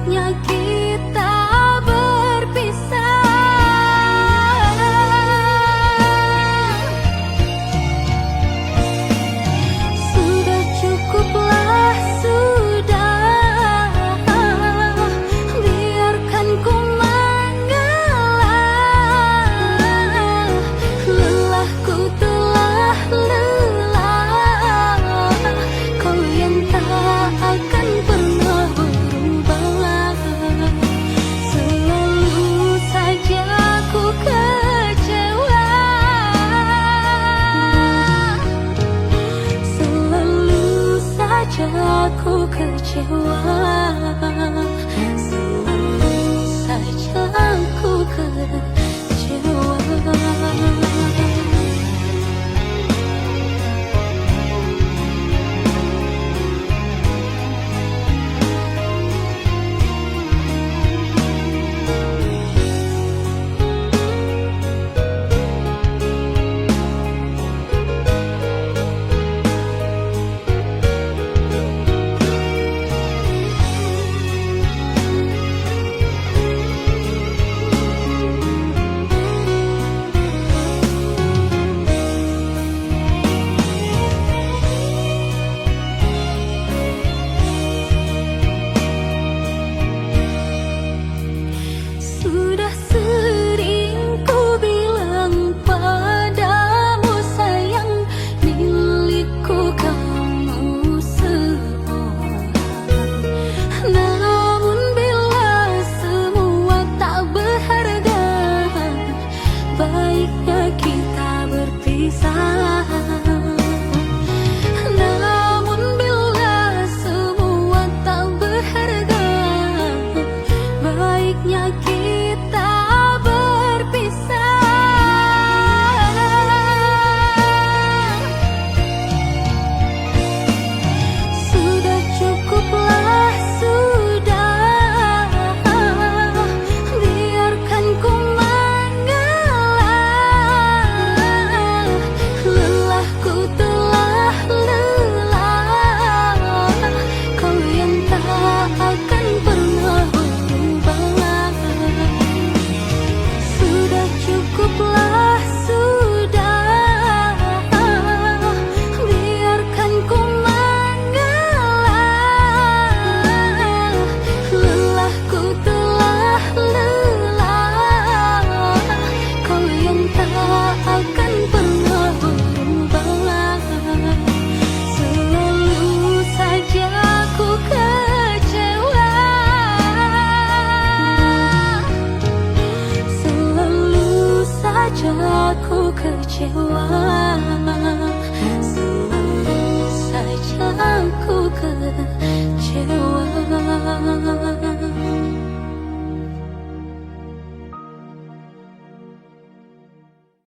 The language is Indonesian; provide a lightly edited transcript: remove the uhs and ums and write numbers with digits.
baiknya kita berpisah. Sudah cukuplah, sudah, biarkan ku mengalah. Lelahku telah lelah, kau yang tak akan pernah berubah. Selalu saja ku kecewa, selalu saja ku kecewa, selalu saja ku kecewa. Sudah sering ku bilang padamu sayang, milikku kamu seorang. Namun bila semua tak berharga, baiknya kita berpisah. Namun bila semua tak berharga, baiknya kita berpisah. Sudah cukuplah, sudah, biarkan ku mengalah. Lelahku telah lelah, kau yang tak akan pernah berubah. Sudah cukuplah, sudah, biarkan ku mengalah. Lelahku telah lelah, kau yang tak akan pernah berubah. Selalu saja ku kecewa, selalu saja ku kecewa, selalu saja ku kecewa.